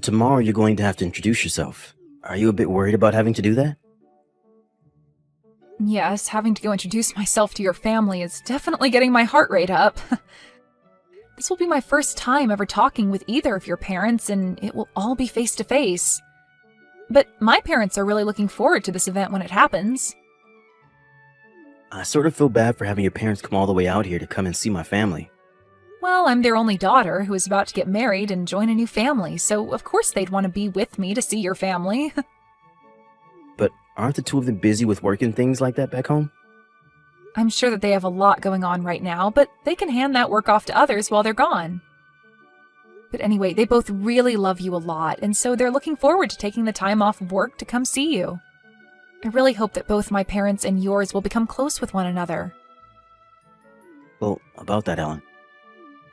Tomorrow you're going to have to introduce yourself. Are you a bit worried about having to do that? Yes, having to go introduce myself to your family is definitely getting my heart rate up. This will be my first time ever talking with either of your parents, and it will all be face to face. But my parents are really looking forward to this event when it happens. I sort of feel bad for having your parents come all the way out here to come and see my family. Well, I'm their only daughter who is about to get married and join a new family, so of course they'd want to be with me to see your family. But aren't the two of them busy with work and things like that back home? I'm sure that they have a lot going on right now, but they can hand that work off to others while they're gone. But anyway, they both really love you a lot, and so they're looking forward to taking the time off of work to come see you. I really hope that both my parents and yours will become close with one another. Well, about that, Ellen.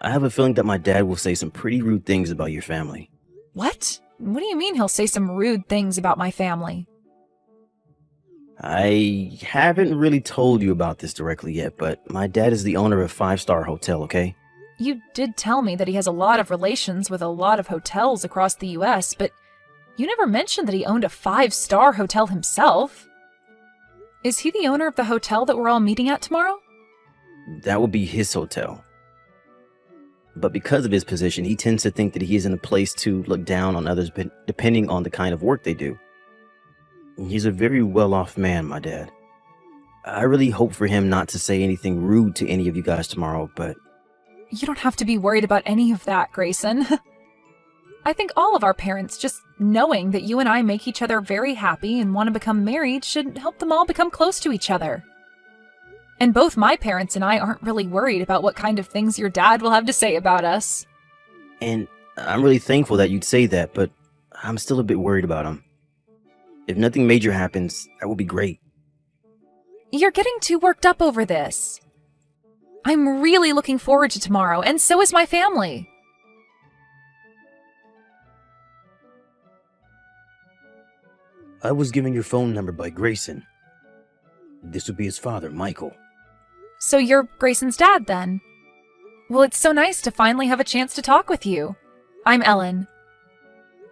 I have a feeling that my dad will say some pretty rude things about your family. What? What do you mean he'll say some rude things about my family? I haven't really told you about this directly yet, but my dad is the owner of a five-star hotel, okay? You did tell me that he has a lot of relations with a lot of hotels across the US, but you never mentioned that he owned a five-star hotel himself. Is he the owner of the hotel that we're all meeting at tomorrow? That would be his hotel. But because of his position, he tends to think that he is in a place to look down on others depending on the kind of work they do. He's a very well-off man, my dad. I really hope for him not to say anything rude to any of you guys tomorrow, but... You don't have to be worried about any of that, Grayson. I think all of our parents, just knowing that you and I make each other very happy and want to become married, should help them all become close to each other. And both my parents and I aren't really worried about what kind of things your dad will have to say about us. And I'm really thankful that you'd say that, but I'm still a bit worried about him. If nothing major happens, that would be great. You're getting too worked up over this. I'm really looking forward to tomorrow, and so is my family. I was given your phone number by Grayson. This would be his father, Michael. So you're Grayson's dad, then? Well, it's so nice to finally have a chance to talk with you. I'm Ellen.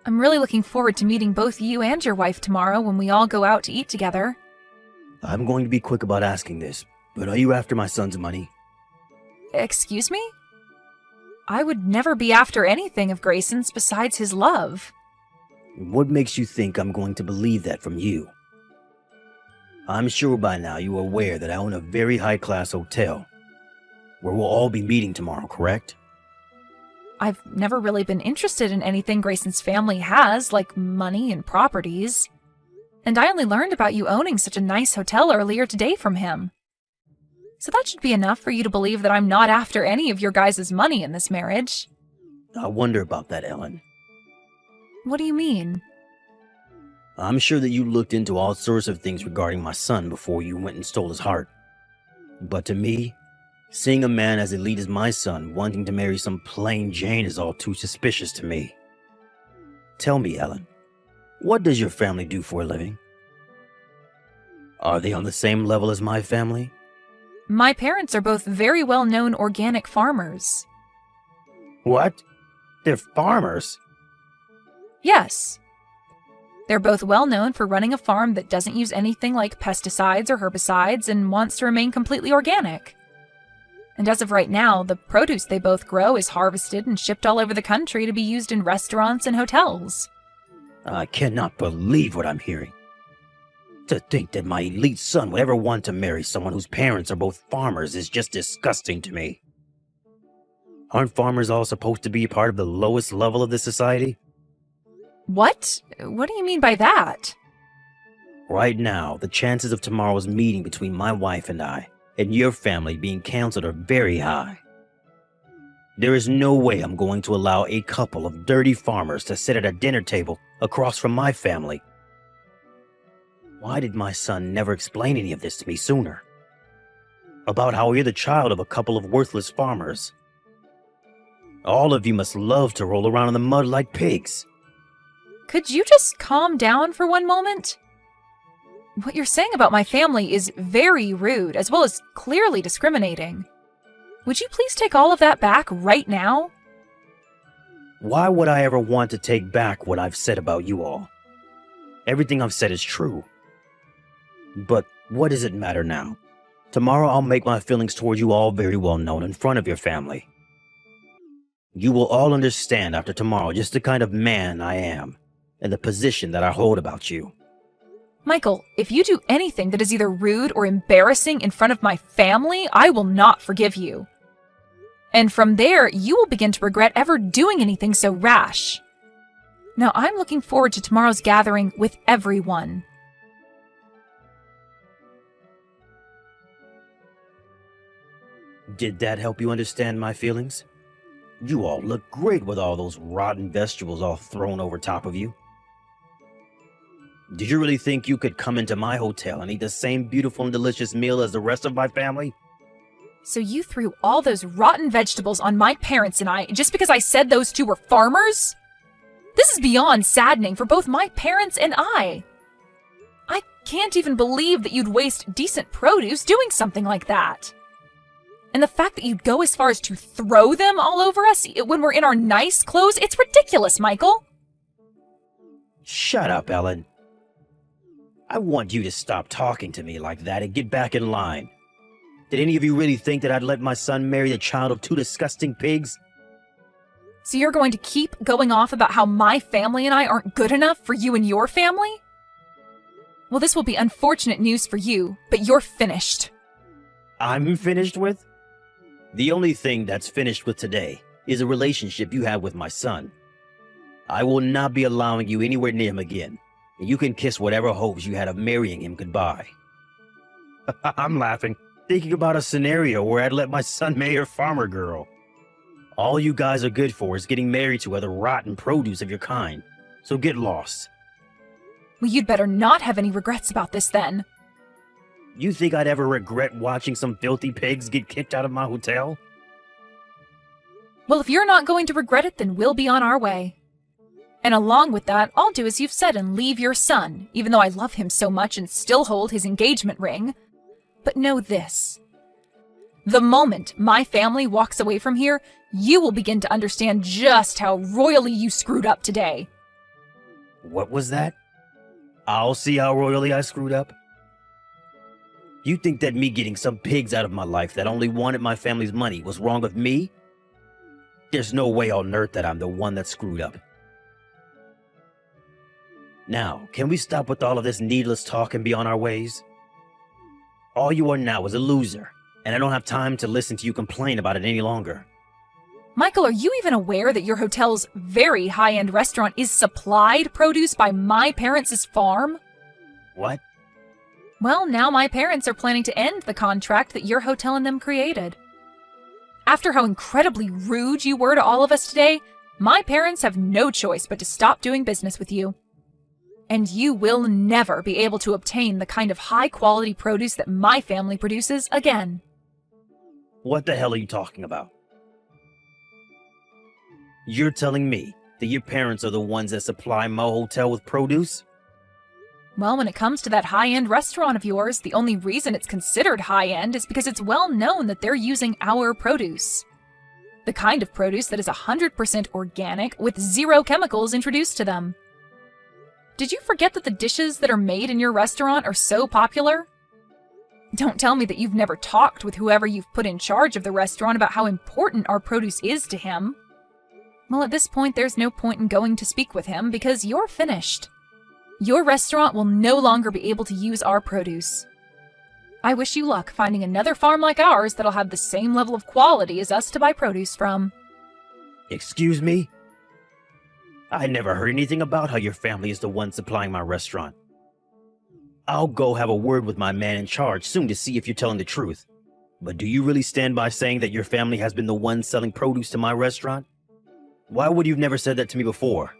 I'm really looking forward to meeting both you and your wife tomorrow when we all go out to eat together. I'm going to be quick about asking this, but are you after my son's money? Excuse me? I would never be after anything of Grayson's besides his love. What makes you think I'm going to believe that from you? I'm sure by now you are aware that I own a very high-class hotel, where we'll all be meeting tomorrow, correct? I've never really been interested in anything Grayson's family has, like money and properties. And I only learned about you owning such a nice hotel earlier today from him. So that should be enough for you to believe that I'm not after any of your guys' money in this marriage. I wonder about that, Ellen. What do you mean? I'm sure that you looked into all sorts of things regarding my son before you went and stole his heart. But to me, seeing a man as elite as my son wanting to marry some plain Jane is all too suspicious to me. Tell me, Ellen, what does your family do for a living? Are they on the same level as my family? My parents are both very well-known organic farmers. What? They're farmers? Yes. They're both well-known for running a farm that doesn't use anything like pesticides or herbicides and wants to remain completely organic. And as of right now, the produce they both grow is harvested and shipped all over the country to be used in restaurants and hotels. I cannot believe what I'm hearing. To think that my elite son would ever want to marry someone whose parents are both farmers is just disgusting to me. Aren't farmers all supposed to be part of the lowest level of this society? What? What do you mean by that? Right now, the chances of tomorrow's meeting between my wife and I, and your family being canceled are very high. There is no way I'm going to allow a couple of dirty farmers to sit at a dinner table across from my family. Why did my son never explain any of this to me sooner? About how you're the child of a couple of worthless farmers. All of you must love to roll around in the mud like pigs. Could you just calm down for one moment? What you're saying about my family is very rude, as well as clearly discriminating. Would you please take all of that back right now? Why would I ever want to take back what I've said about you all? Everything I've said is true. But what does it matter now? Tomorrow I'll make my feelings toward you all very well known in front of your family. You will all understand after tomorrow just the kind of man I am and the position that I hold about you. Michael, if you do anything that is either rude or embarrassing in front of my family, I will not forgive you. And from there, you will begin to regret ever doing anything so rash. Now, I'm looking forward to tomorrow's gathering with everyone. Did that help you understand my feelings? You all look great with all those rotten vegetables all thrown over top of you. Did you really think you could come into my hotel and eat the same beautiful and delicious meal as the rest of my family? So you threw all those rotten vegetables on my parents and I just because I said those two were farmers? This is beyond saddening for both my parents and I. I can't even believe that you'd waste decent produce doing something like that. And the fact that you'd go as far as to throw them all over us when we're in our nice clothes, it's ridiculous, Michael. Shut up, Ellen. I want you to stop talking to me like that and get back in line. Did any of you really think that I'd let my son marry the child of two disgusting pigs? So you're going to keep going off about how my family and I aren't good enough for you and your family? Well, this will be unfortunate news for you, but you're finished. I'm finished with? The only thing that's finished with today is a relationship you have with my son. I will not be allowing you anywhere near him again, and you can kiss whatever hopes you had of marrying him goodbye. I'm laughing, thinking about a scenario where I'd let my son marry a farmer girl. All you guys are good for is getting married to other rotten produce of your kind, so get lost. Well, you'd better not have any regrets about this then. You think I'd ever regret watching some filthy pigs get kicked out of my hotel? Well, if you're not going to regret it, then we'll be on our way. And along with that, I'll do as you've said and leave your son, even though I love him so much and still hold his engagement ring. But know this. The moment my family walks away from here, you will begin to understand just how royally you screwed up today. What was that? I'll see how royally I screwed up. You think that me getting some pigs out of my life that only wanted my family's money was wrong with me? There's no way on earth that I'm the one that screwed up. Now, can we stop with all of this needless talk and be on our ways? All you are now is a loser, and I don't have time to listen to you complain about it any longer. Michael, are you even aware that your hotel's very high-end restaurant is supplied produce by my parents' farm? What? Well, now my parents are planning to end the contract that your hotel and them created. After how incredibly rude you were to all of us today, my parents have no choice but to stop doing business with you. And you will never be able to obtain the kind of high-quality produce that my family produces again. What the hell are you talking about? You're telling me that your parents are the ones that supply my hotel with produce? Well, when it comes to that high-end restaurant of yours, the only reason it's considered high-end is because it's well known that they're using our produce. The kind of produce that is 100% organic with zero chemicals introduced to them. Did you forget that the dishes that are made in your restaurant are so popular? Don't tell me that you've never talked with whoever you've put in charge of the restaurant about how important our produce is to him. Well, at this point, there's no point in going to speak with him because you're finished. Your restaurant will no longer be able to use our produce. I wish you luck finding another farm like ours that'll have the same level of quality as us to buy produce from. Excuse me? I never heard anything about how your family is the one supplying my restaurant. I'll go have a word with my man in charge soon to see if you're telling the truth. But do you really stand by saying that your family has been the one selling produce to my restaurant? Why would you have never said that to me before?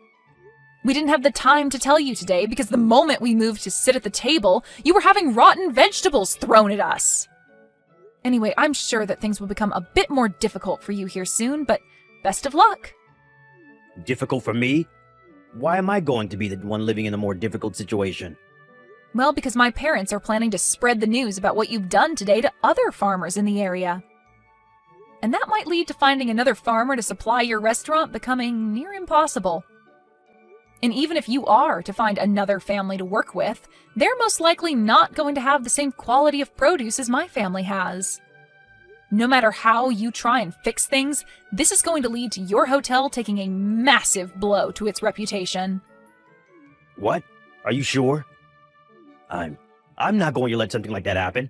We didn't have the time to tell you today because the moment we moved to sit at the table, you were having rotten vegetables thrown at us. Anyway, I'm sure that things will become a bit more difficult for you here soon, but best of luck. Difficult for me? Why am I going to be the one living in a more difficult situation? Well, because my parents are planning to spread the news about what you've done today to other farmers in the area. and that might lead to finding another farmer to supply your restaurant becoming near impossible. And even if you are to find another family to work with, they're most likely not going to have the same quality of produce as my family has. No matter how you try and fix things, this is going to lead to your hotel taking a massive blow to its reputation. What? Are you sure? I'm not going to let something like that happen.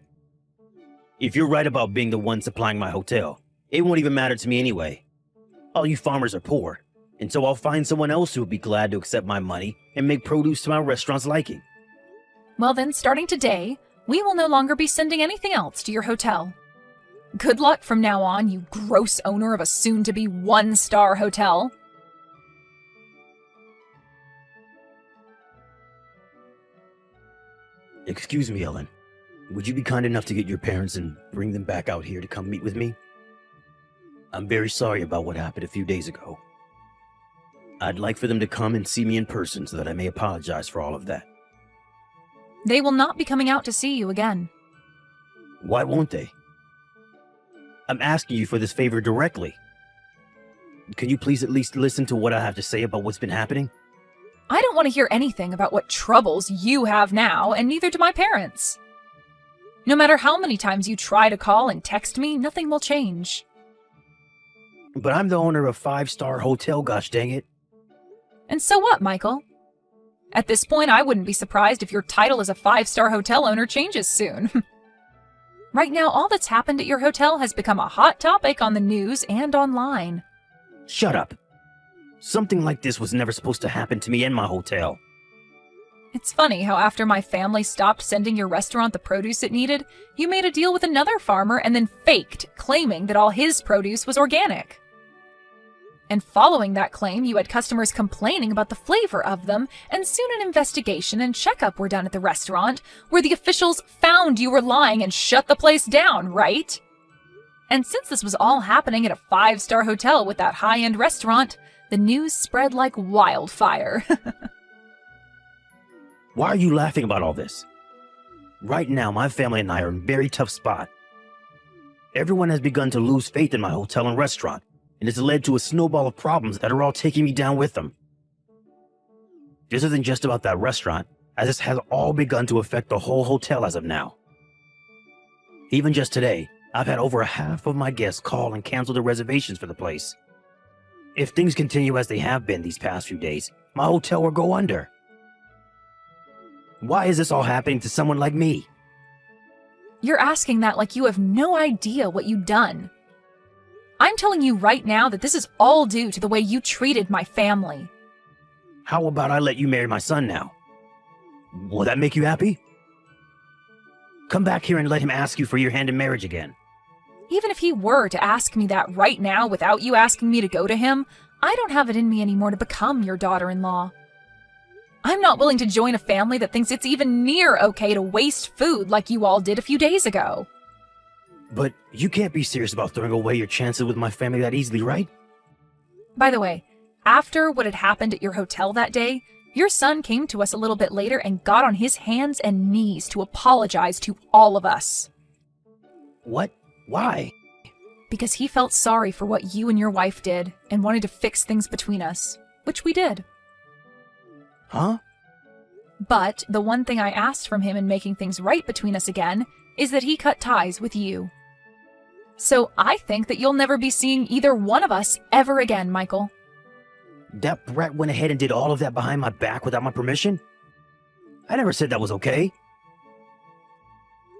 If you're right about being the one supplying my hotel, it won't even matter to me anyway. All you farmers are poor, and so I'll find someone else who would be glad to accept my money and make produce to my restaurant's liking. Well then, starting today, we will no longer be sending anything else to your hotel. Good luck from now on, you gross owner of a soon-to-be one-star hotel. Excuse me, Ellen. Would you be kind enough to get your parents and bring them back out here to come meet with me? I'm very sorry about what happened a few days ago. I'd like for them to come and see me in person so that I may apologize for all of that. They will not be coming out to see you again. Why won't they? I'm asking you for this favor directly. Can you please at least listen to what I have to say about what's been happening? I don't want to hear anything about what troubles you have now, and neither do my parents. No matter how many times you try to call and text me, nothing will change. But I'm the owner of 5-star hotel, gosh dang it. And so what, Michael? At this point, I wouldn't be surprised if your title as a 5-star hotel owner changes soon. Right now, all that's happened at your hotel has become a hot topic on the news and online. Shut up. Something like this was never supposed to happen to me and my hotel. It's funny how after my family stopped sending your restaurant the produce it needed, you made a deal with another farmer and then faked, claiming that all his produce was organic. And following that claim, you had customers complaining about the flavor of them, and soon an investigation and checkup were done at the restaurant, where the officials found you were lying and shut the place down, right? And since this was all happening at a 5-star hotel with that high-end restaurant, the news spread like wildfire. Why are you laughing about all this? Right now, my family and I are in a very tough spot. Everyone has begun to lose faith in my hotel and restaurant, and it's led to a snowball of problems that are all taking me down with them. This isn't just about that restaurant, as this has all begun to affect the whole hotel as of now. Even just today, I've had over half of my guests call and cancel their reservations for the place. If things continue as they have been these past few days, my hotel will go under. Why is this all happening to someone like me? You're asking that like you have no idea what you've done. I'm telling you right now that this is all due to the way you treated my family. How about I let you marry my son now? Will that make you happy? Come back here and let him ask you for your hand in marriage again. Even if he were to ask me that right now without you asking me to go to him, I don't have it in me anymore to become your daughter-in-law. I'm not willing to join a family that thinks it's even near okay to waste food like you all did a few days ago. But you can't be serious about throwing away your chances with my family that easily, right? By the way, after what had happened at your hotel that day, your son came to us a little bit later and got on his hands and knees to apologize to all of us. What? Why? Because he felt sorry for what you and your wife did and wanted to fix things between us, which we did. Huh? But the one thing I asked from him in making things right between us again is that he cut ties with you. So I think that you'll never be seeing either one of us ever again, Michael. That brat went ahead and did all of that behind my back without my permission? I never said that was okay.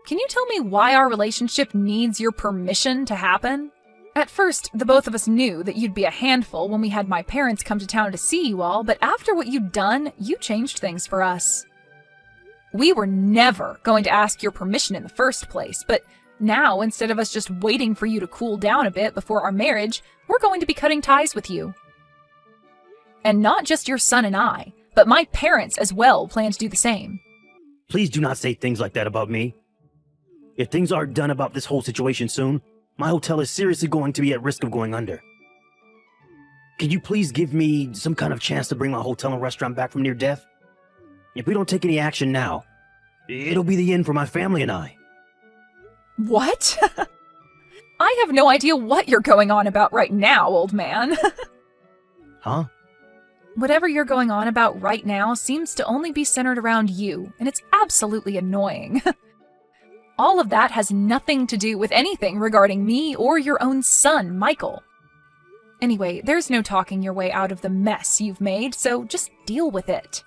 Can you tell me why our relationship needs your permission to happen? At first, the both of us knew that you'd be a handful when we had my parents come to town to see you all, but after what you'd done, you changed things for us. We were never going to ask your permission in the first place, but now, instead of us just waiting for you to cool down a bit before our marriage, we're going to be cutting ties with you. And not just your son and I, but my parents as well plan to do the same. Please do not say things like that about me. If things aren't done about this whole situation soon, my hotel is seriously going to be at risk of going under. Can you please give me some kind of chance to bring my hotel and restaurant back from near death? If we don't take any action now, it'll be the end for my family and I. What? I have no idea what you're going on about right now, old man. Huh? Whatever you're going on about right now seems to only be centered around you, and it's absolutely annoying. All of that has nothing to do with anything regarding me or your own son, Michael. Anyway, there's no talking your way out of the mess you've made, so just deal with it.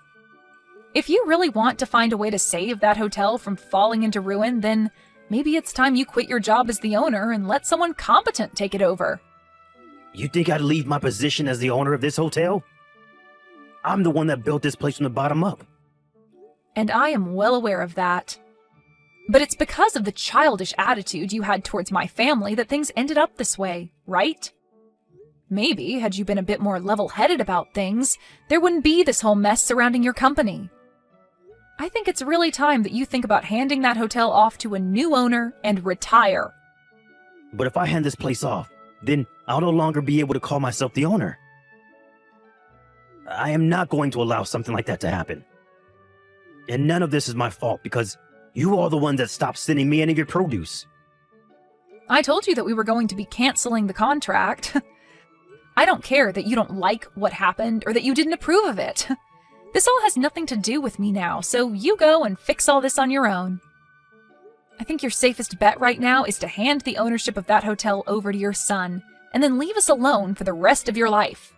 If you really want to find a way to save that hotel from falling into ruin, then maybe it's time you quit your job as the owner and let someone competent take it over. You think I'd leave my position as the owner of this hotel? I'm the one that built this place from the bottom up. And I am well aware of that. But it's because of the childish attitude you had towards my family that things ended up this way, right? Maybe, had you been a bit more level-headed about things, there wouldn't be this whole mess surrounding your company. I think it's really time that you think about handing that hotel off to a new owner and retire. But if I hand this place off, then I'll no longer be able to call myself the owner. I am not going to allow something like that to happen. And none of this is my fault because you are the ones that stopped sending me any of your produce. I told you that we were going to be canceling the contract. I don't care that you don't like what happened or that you didn't approve of it. This all has nothing to do with me now, so you go and fix all this on your own. I think your safest bet right now is to hand the ownership of that hotel over to your son, and then leave us alone for the rest of your life.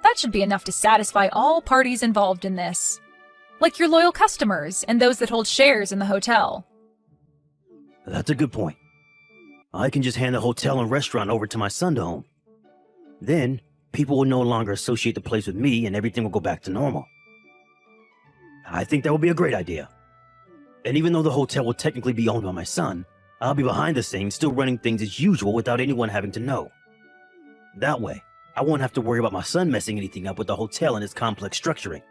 That should be enough to satisfy all parties involved in this, like your loyal customers and those that hold shares in the hotel. That's a good point. I can just hand the hotel and restaurant over to my son to own. Then, people will no longer associate the place with me and everything will go back to normal. I think that would be a great idea. And even though the hotel will technically be owned by my son, I'll be behind the scenes still running things as usual without anyone having to know. That way, I won't have to worry about my son messing anything up with the hotel and its complex structuring.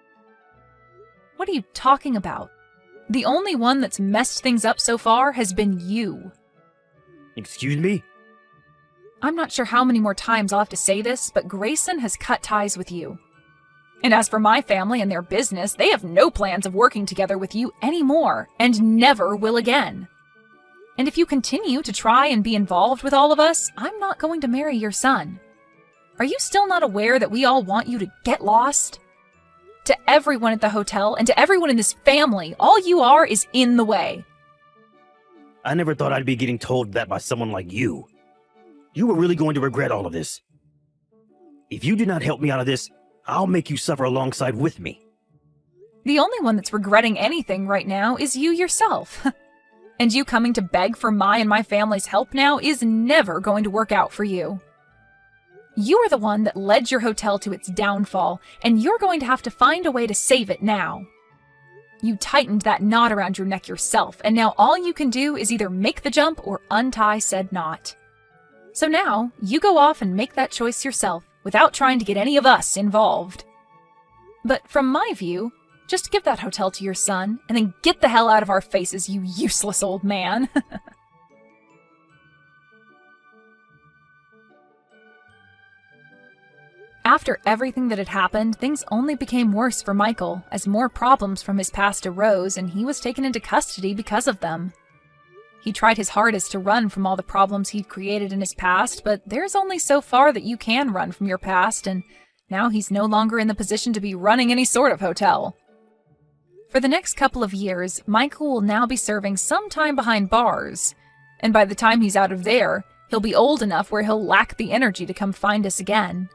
What are you talking about? The only one that's messed things up so far has been you. Excuse me? I'm not sure how many more times I'll have to say this, but Grayson has cut ties with you. And as for my family and their business, they have no plans of working together with you anymore, and never will again. And if you continue to try and be involved with all of us, I'm not going to marry your son. Are you still not aware that we all want you to get lost? To everyone at the hotel and to everyone in this family, all you are is in the way. I never thought I'd be getting told that by someone like you. You were really going to regret all of this. If you do not help me out of this, I'll make you suffer alongside with me. The only one that's regretting anything right now is you yourself. And you coming to beg for my and my family's help now is never going to work out for you. You are the one that led your hotel to its downfall, and you're going to have to find a way to save it now. You tightened that knot around your neck yourself, and now all you can do is either make the jump or untie said knot. So now, you go off and make that choice yourself, without trying to get any of us involved. But from my view, just give that hotel to your son, and then get the hell out of our faces, you useless old man. After everything that had happened, things only became worse for Michael, as more problems from his past arose, and he was taken into custody because of them. He tried his hardest to run from all the problems he'd created in his past, but there's only so far that you can run from your past, and now he's no longer in the position to be running any sort of hotel. For the next couple of years, Michael will now be serving some time behind bars, and by the time he's out of there, he'll be old enough where he'll lack the energy to come find us again.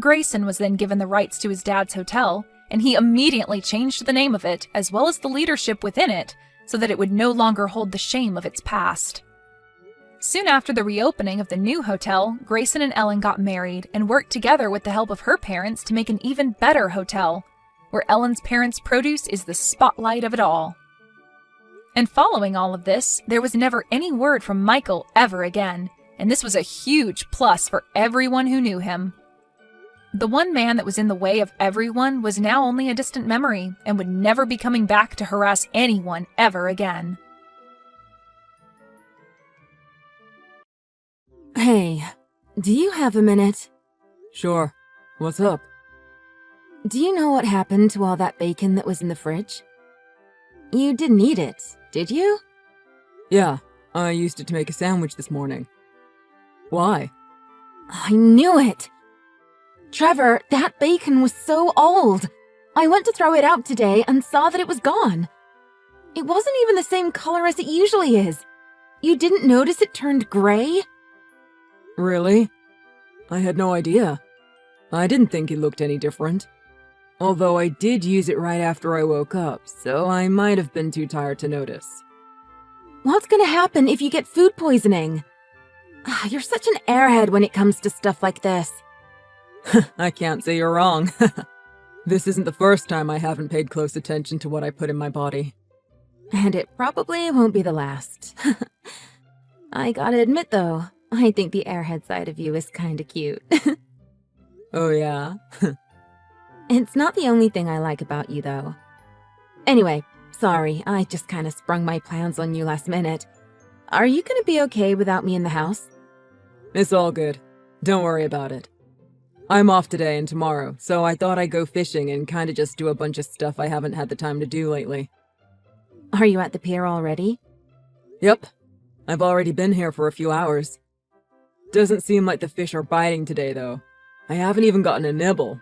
Grayson was then given the rights to his dad's hotel, and he immediately changed the name of it, as well as the leadership within it, so that it would no longer hold the shame of its past. Soon after the reopening of the new hotel, Grayson and Ellen got married and worked together with the help of her parents to make an even better hotel, where Ellen's parents' produce is the spotlight of it all. And following all of this, there was never any word from Michael ever again, and this was a huge plus for everyone who knew him. The one man that was in the way of everyone was now only a distant memory and would never be coming back to harass anyone ever again. Hey, do you have a minute? Sure. What's up? Do you know what happened to all that bacon that was in the fridge? You didn't eat it, did you? Yeah, I used it to make a sandwich this morning. Why? I knew it! Trevor, that bacon was so old. I went to throw it out today and saw that it was gone. It wasn't even the same color as it usually is. You didn't notice it turned gray? Really? I had no idea. I didn't think it looked any different. Although I did use it right after I woke up, so I might have been too tired to notice. What's gonna happen if you get food poisoning? You're such an airhead when it comes to stuff like this. I can't say you're wrong. This isn't the first time I haven't paid close attention to what I put in my body. And it probably won't be the last. I gotta admit though, I think the airhead side of you is kinda cute. Oh yeah? It's not the only thing I like about you though. Anyway, sorry, I just kinda sprung my plans on you last minute. Are you gonna be okay without me in the house? It's all good. Don't worry about it. I'm off today and tomorrow, so I thought I'd go fishing and kinda just do a bunch of stuff I haven't had the time to do lately. Are you at the pier already? Yep. I've already been here for a few hours. Doesn't seem like the fish are biting today, though. I haven't even gotten a nibble.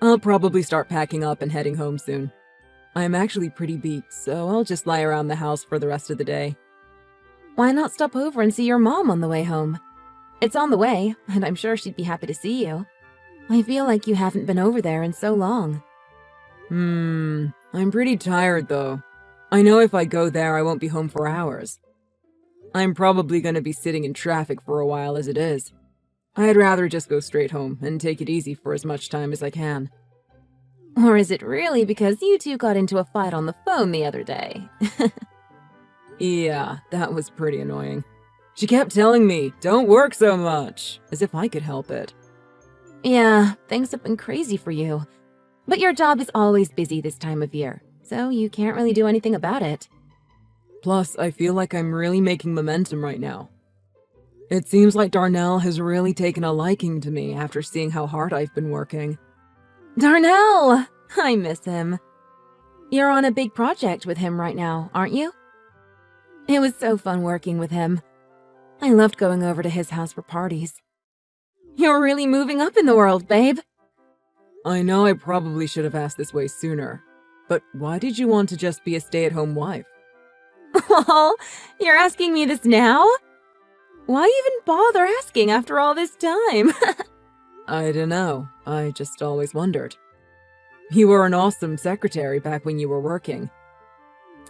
I'll probably start packing up and heading home soon. I'm actually pretty beat, so I'll just lie around the house for the rest of the day. Why not stop over and see your mom on the way home? It's on the way, and I'm sure she'd be happy to see you. I feel like you haven't been over there in so long. I'm pretty tired, though. I know if I go there, I won't be home for hours. I'm probably gonna be sitting in traffic for a while as it is. I'd rather just go straight home and take it easy for as much time as I can. Or is it really because you two got into a fight on the phone the other day? Yeah, that was pretty annoying. She kept telling me, don't work so much, as if I could help it. Yeah, things have been crazy for you. But your job is always busy this time of year, so you can't really do anything about it. Plus, I feel like I'm really making momentum right now. It seems like Darnell has really taken a liking to me after seeing how hard I've been working. Darnell! I miss him. You're on a big project with him right now, aren't you? It was so fun working with him. I loved going over to his house for parties. You're really moving up in the world, babe. I know I probably should have asked this way sooner, but why did you want to just be a stay-at-home wife? Oh, you're asking me this now? Why even bother asking after all this time? I don't know. I just always wondered. You were an awesome secretary back when you were working.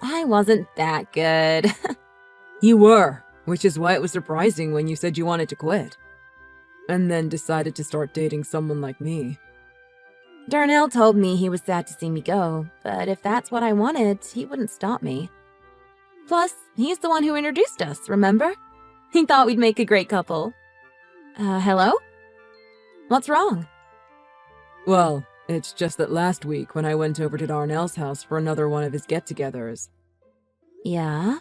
I wasn't that good. You were, which is why it was surprising when you said you wanted to quit. And then decided to start dating someone like me. Darnell told me he was sad to see me go, but if that's what I wanted, he wouldn't stop me. Plus, he's the one who introduced us, remember? He thought we'd make a great couple. Hello? What's wrong? Well, it's just that last week when I went over to Darnell's house for another one of his get-togethers, Yeah?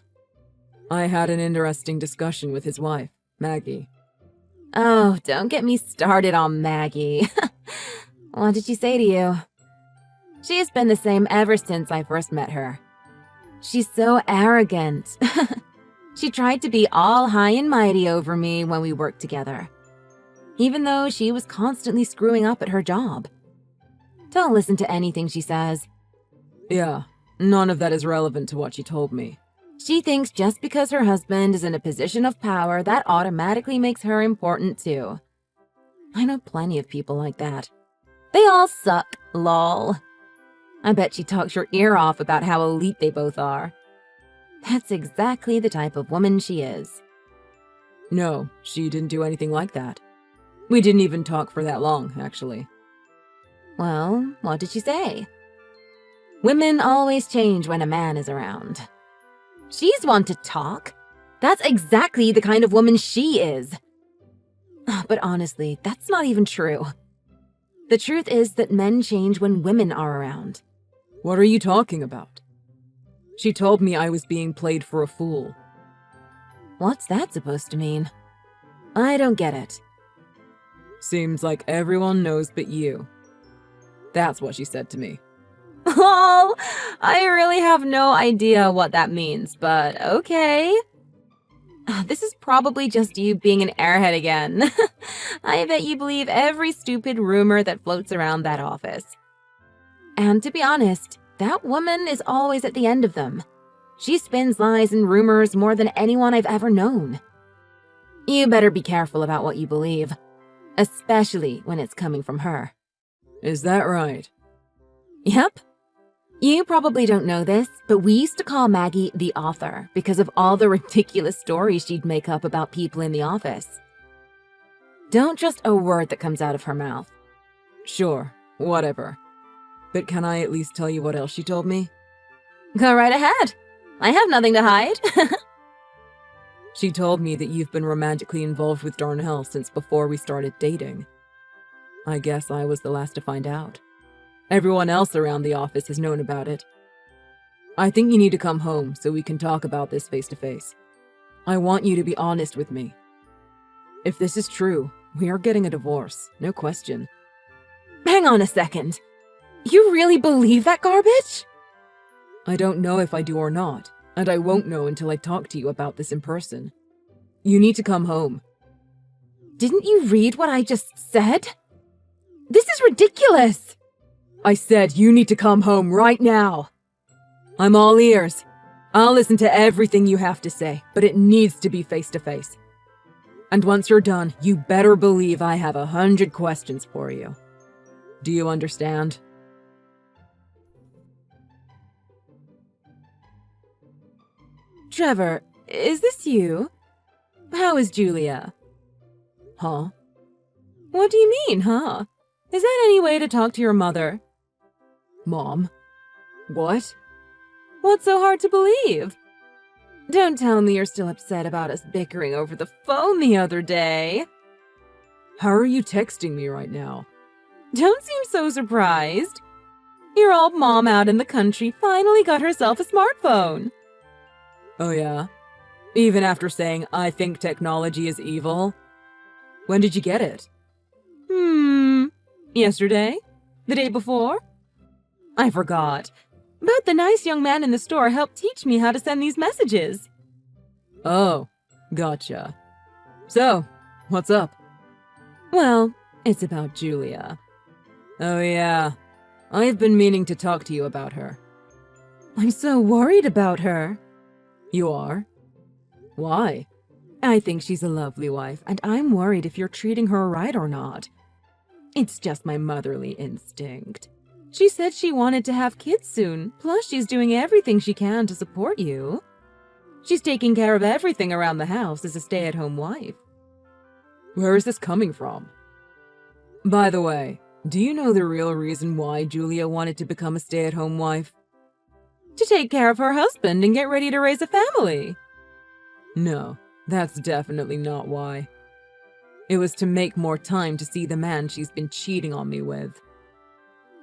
I had an interesting discussion with his wife, Maggie. Oh, don't get me started on Maggie. What did she say to you? She has been the same ever since I first met her. She's so arrogant. She tried to be all high and mighty over me when we worked together, even though she was constantly screwing up at her job. Don't listen to anything she says. Yeah, none of that is relevant to what she told me. She thinks just because her husband is in a position of power, that automatically makes her important too. I know plenty of people like that. They all suck, lol. I bet she talks your ear off about how elite they both are. That's exactly the type of woman she is. No, she didn't do anything like that. We didn't even talk for that long, actually. Well, what did she say? Women always change when a man is around. She's one to talk. That's exactly the kind of woman she is. But honestly, that's not even true. The truth is that men change when women are around. What are you talking about? She told me I was being played for a fool. What's that supposed to mean? I don't get it. Seems like everyone knows but you. That's what she said to me. Lol, I really have no idea what that means, but okay. This is probably just you being an airhead again. I bet you believe every stupid rumor that floats around that office. And to be honest, that woman is always at the end of them. She spins lies and rumors more than anyone I've ever known. You better be careful about what you believe, especially when it's coming from her. Is that right? Yep. You probably don't know this, but we used to call Maggie the author because of all the ridiculous stories she'd make up about people in the office. Don't trust a word that comes out of her mouth. Sure, whatever. But can I at least tell you what else she told me? Go right ahead. I have nothing to hide. She told me that you've been romantically involved with Darnell since before we started dating. I guess I was the last to find out. Everyone else around the office has known about it. I think you need to come home so we can talk about this face to face. I want you to be honest with me. If this is true, we are getting a divorce, no question. Hang on a second. You really believe that garbage? I don't know if I do or not, and I won't know until I talk to you about this in person. You need to come home. Didn't you read what I just said? This is ridiculous! I said you need to come home right now. I'm all ears. I'll listen to everything you have to say, but it needs to be face to face. And once you're done, you better believe I have 100 questions for you. Do you understand? Trevor, is this you? How is Julia? Huh? What do you mean, huh? Is that any way to talk to your mother? Mom? What? What's so hard to believe? Don't tell me you're still upset about us bickering over the phone the other day. How are you texting me right now? Don't seem so surprised. Your old mom out in the country finally got herself a smartphone. Oh yeah? Even after saying I think technology is evil? When did you get it? Yesterday? The day before? I forgot. But the nice young man in the store helped teach me how to send these messages. Oh, gotcha. So, what's up? Well, it's about Julia. Oh yeah, I've been meaning to talk to you about her. I'm so worried about her. You are? Why? I think she's a lovely wife, and I'm worried if you're treating her right or not. It's just my motherly instinct. She said she wanted to have kids soon, plus she's doing everything she can to support you. She's taking care of everything around the house as a stay-at-home wife. Where is this coming from? By the way, do you know the real reason why Julia wanted to become a stay-at-home wife? To take care of her husband and get ready to raise a family. No, that's definitely not why. It was to make more time to see the man she's been cheating on me with.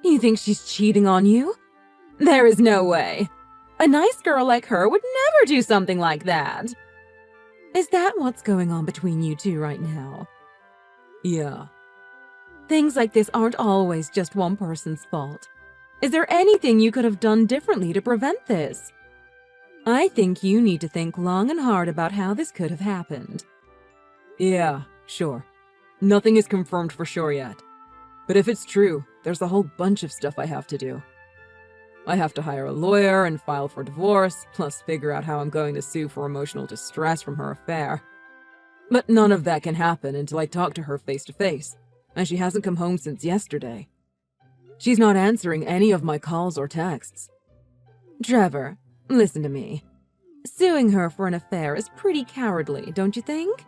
You think she's cheating on you? There is no way. A nice girl like her would never do something like that. Is that what's going on between you two right now? Yeah. Things like this aren't always just one person's fault. Is there anything you could have done differently to prevent this? I think you need to think long and hard about how this could have happened. Yeah, sure. Nothing is confirmed for sure yet. But if it's true, there's a whole bunch of stuff I have to do. I have to hire a lawyer and file for divorce, plus figure out how I'm going to sue for emotional distress from her affair. But none of that can happen until I talk to her face to face, and she hasn't come home since yesterday. She's not answering any of my calls or texts. Trevor, listen to me. Suing her for an affair is pretty cowardly, don't you think?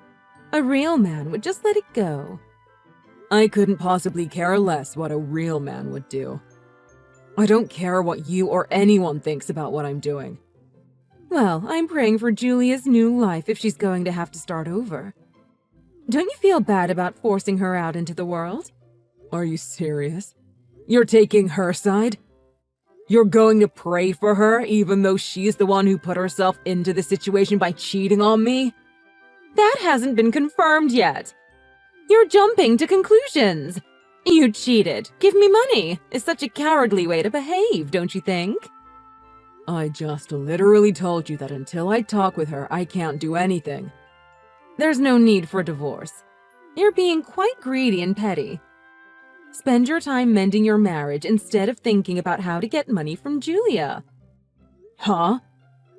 A real man would just let it go. I couldn't possibly care less what a real man would do. I don't care what you or anyone thinks about what I'm doing. Well, I'm praying for Julia's new life if she's going to have to start over. Don't you feel bad about forcing her out into the world? Are you serious? You're taking her side? You're going to pray for her even though she's the one who put herself into the situation by cheating on me? That hasn't been confirmed yet. You're jumping to conclusions. You cheated. Give me money. It's such a cowardly way to behave, don't you think? I just literally told you that until I talk with her, I can't do anything. There's no need for a divorce. You're being quite greedy and petty. Spend your time mending your marriage instead of thinking about how to get money from Julia. Huh?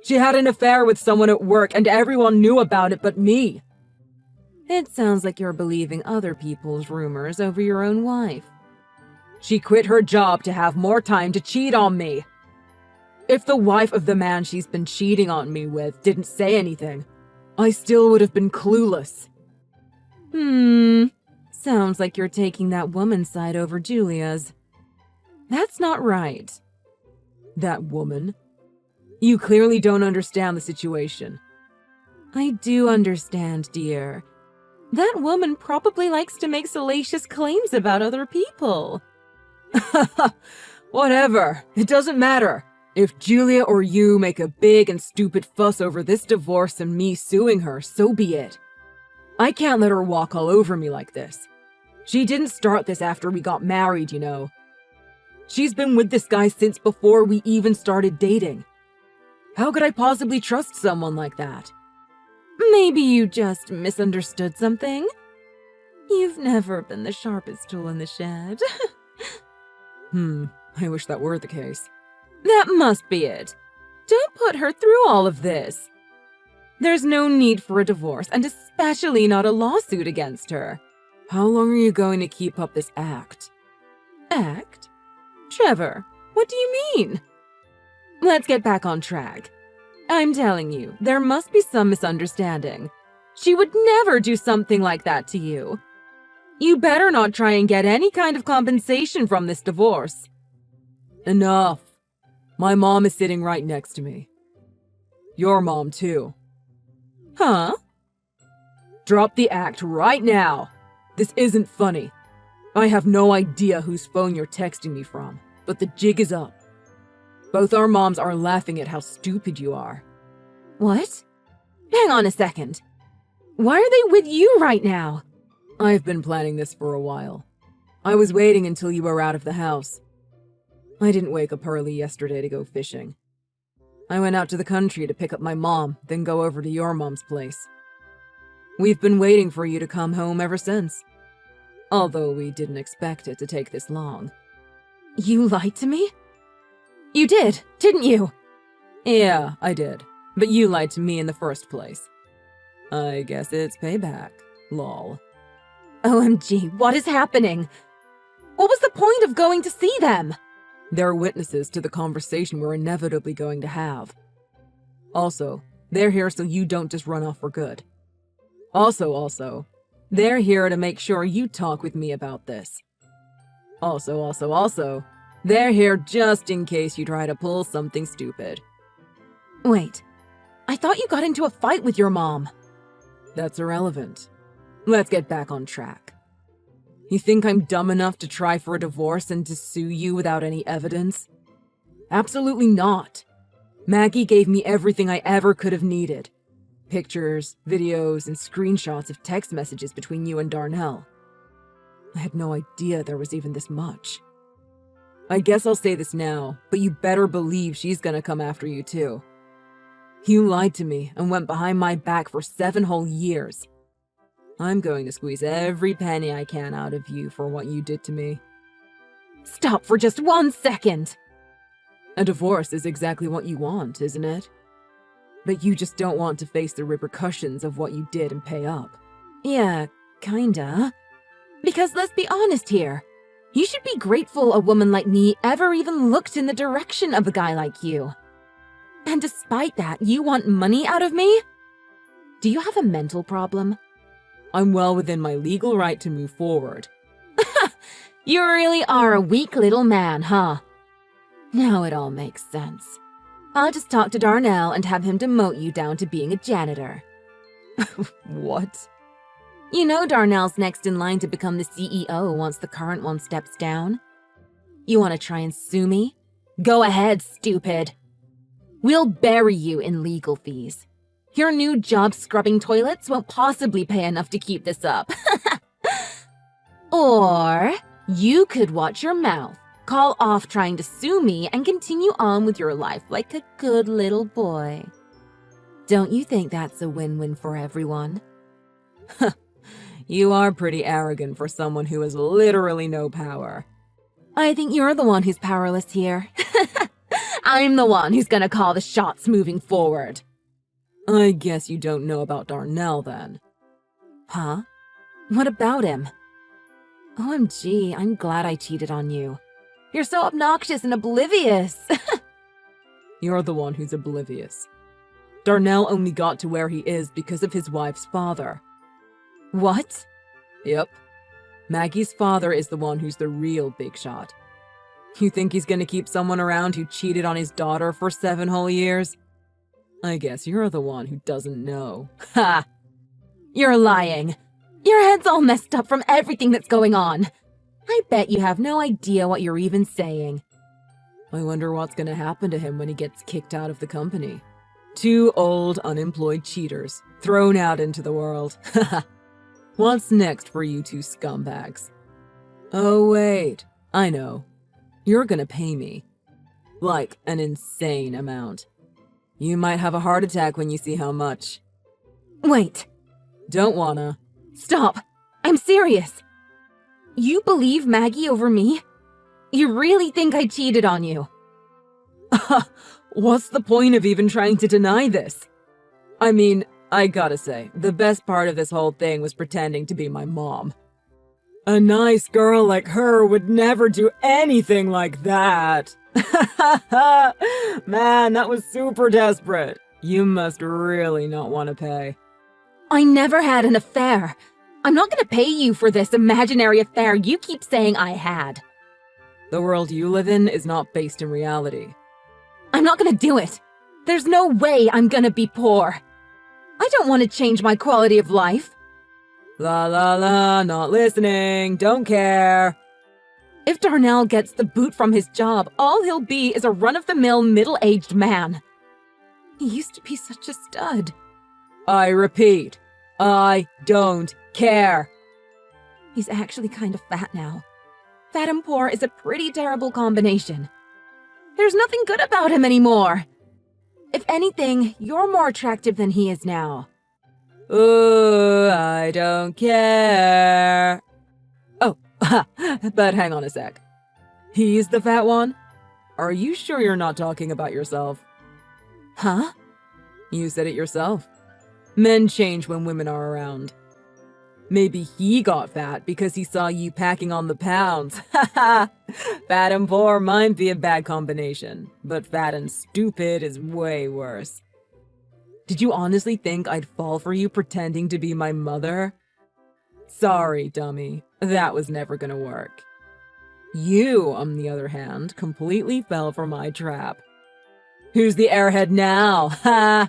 She had an affair with someone at work and everyone knew about it but me. It sounds like you're believing other people's rumors over your own wife. She quit her job to have more time to cheat on me. If the wife of the man she's been cheating on me with didn't say anything, I still would have been clueless. Sounds like you're taking that woman's side over Julia's. That's not right. That woman? You clearly don't understand the situation. I do understand, dear. That woman probably likes to make salacious claims about other people. Whatever. It doesn't matter. If Julia or you make a big and stupid fuss over this divorce and me suing her, so be it. I can't let her walk all over me like this. She didn't start this after we got married, you know. She's been with this guy since before we even started dating. How could I possibly trust someone like that? Maybe you just misunderstood something? You've never been the sharpest tool in the shed. I wish that were the case. That must be it. Don't put her through all of this. There's no need for a divorce, and especially not a lawsuit against her. How long are you going to keep up this act? Act? Trevor, what do you mean? Let's get back on track. I'm telling you, there must be some misunderstanding. She would never do something like that to you. You better not try and get any kind of compensation from this divorce. Enough. My mom is sitting right next to me. Your mom, too. Huh? Drop the act right now. This isn't funny. I have no idea whose phone you're texting me from, but the jig is up. Both our moms are laughing at how stupid you are. What? Hang on a second. Why are they with you right now? I've been planning this for a while. I was waiting until you were out of the house. I didn't wake up early yesterday to go fishing. I went out to the country to pick up my mom, then go over to your mom's place. We've been waiting for you to come home ever since. Although we didn't expect it to take this long. You lied to me? You did, didn't you? Yeah, I did. But you lied to me in the first place. I guess it's payback. Lol. OMG, what is happening? What was the point of going to see them? They're witnesses to the conversation we're inevitably going to have. Also, they're here so you don't just run off for good. Also, they're here to make sure you talk with me about this. Also, they're here just in case you try to pull something stupid. Wait, I thought you got into a fight with your mom. That's irrelevant. Let's get back on track. You think I'm dumb enough to try for a divorce and to sue you without any evidence? Absolutely not. Maggie gave me everything I ever could have needed. Pictures, videos, and screenshots of text messages between you and Darnell. I had no idea there was even this much. I guess I'll say this now, but you better believe she's gonna come after you too. You lied to me and went behind my back for 7 whole years. I'm going to squeeze every penny I can out of you for what you did to me. Stop for just 1 second! A divorce is exactly what you want, isn't it? But you just don't want to face the repercussions of what you did and pay up. Yeah, kinda. Because let's be honest here. You should be grateful a woman like me ever even looked in the direction of a guy like you. And despite that, you want money out of me? Do you have a mental problem? I'm well within my legal right to move forward. You really are a weak little man, huh? Now it all makes sense. I'll just talk to Darnell and have him demote you down to being a janitor. What? You know Darnell's next in line to become the CEO once the current one steps down. You want to try and sue me? Go ahead, stupid. We'll bury you in legal fees. Your new job scrubbing toilets won't possibly pay enough to keep this up. Or You could watch your mouth, call off trying to sue me, and continue on with your life like a good little boy. Don't you think that's a win-win for everyone? You are pretty arrogant for someone who has literally no power. I think you're the one who's powerless here. I'm the one who's gonna call the shots moving forward. I guess you don't know about Darnell then. Huh? What about him? OMG, I'm glad I cheated on you. You're so obnoxious and oblivious. You're the one who's oblivious. Darnell only got to where he is because of his wife's father. What? Yep. Maggie's father is the one who's the real big shot. You think he's gonna keep someone around who cheated on his daughter for 7 whole years? I guess you're the one who doesn't know. Ha! You're lying. Your head's all messed up from everything that's going on. I bet you have no idea what you're even saying. I wonder what's gonna happen to him when he gets kicked out of the company. 2 old, unemployed cheaters, thrown out into the world. What's next for you 2 scumbags? Oh wait, I know. You're gonna pay me. Like, an insane amount. You might have a heart attack when you see how much. Wait. Don't wanna. Stop. I'm serious. You believe Maggie over me? You really think I cheated on you? What's the point of even trying to deny this? I mean, I gotta say, the best part of this whole thing was pretending to be my mom. A nice girl like her would never do anything like that. Man, that was super desperate. You must really not want to pay. I never had an affair. I'm not gonna pay you for this imaginary affair you keep saying I had. The world you live in is not based in reality. I'm not gonna do it. There's no way I'm gonna be poor. I don't want to change my quality of life. La la la, not listening, don't care. If Darnell gets the boot from his job, all he'll be is a run-of-the-mill middle-aged man. He used to be such a stud. I repeat, I don't care. He's actually kind of fat now. Fat and poor is a pretty terrible combination. There's nothing good about him anymore. If anything, you're more attractive than he is now. Ooh, I don't care. Oh, but hang on a sec. He's the fat one? Are you sure you're not talking about yourself? Huh? You said it yourself. Men change when women are around. Maybe he got fat because he saw you packing on the pounds. Haha! Fat and poor might be a bad combination, but fat and stupid is way worse. Did you honestly think I'd fall for you pretending to be my mother? Sorry, dummy. That was never gonna work. You, on the other hand, completely fell for my trap. Who's the airhead now? Ha!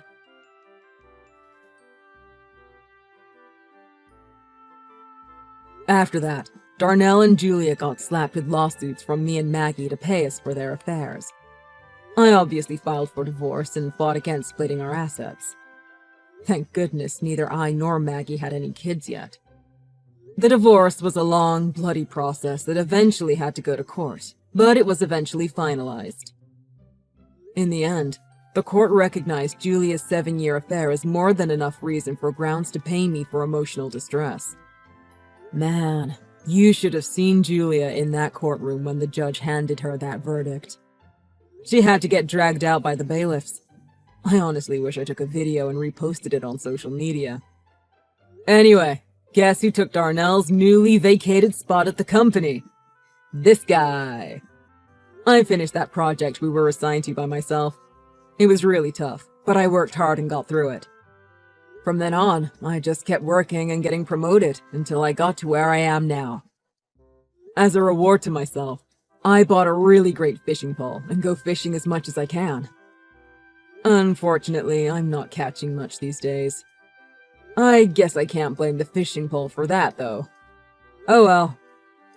After that, Darnell and Julia got slapped with lawsuits from me and Maggie to pay us for their affairs. I obviously filed for divorce and fought against splitting our assets. Thank goodness neither I nor Maggie had any kids yet. The divorce was a long, bloody process that eventually had to go to court, but it was eventually finalized. In the end, the court recognized Julia's 7-year affair as more than enough reason for grounds to pay me for emotional distress. Man, you should have seen Julia in that courtroom when the judge handed her that verdict. She had to get dragged out by the bailiffs. I honestly wish I took a video and reposted it on social media. Anyway, guess who took Darnell's newly vacated spot at the company? This guy. I finished that project we were assigned to by myself. It was really tough, but I worked hard and got through it. From then on, I just kept working and getting promoted until I got to where I am now. As a reward to myself, I bought a really great fishing pole and go fishing as much as I can. Unfortunately, I'm not catching much these days. I guess I can't blame the fishing pole for that, though. Oh well.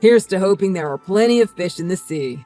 Here's to hoping there are plenty of fish in the sea.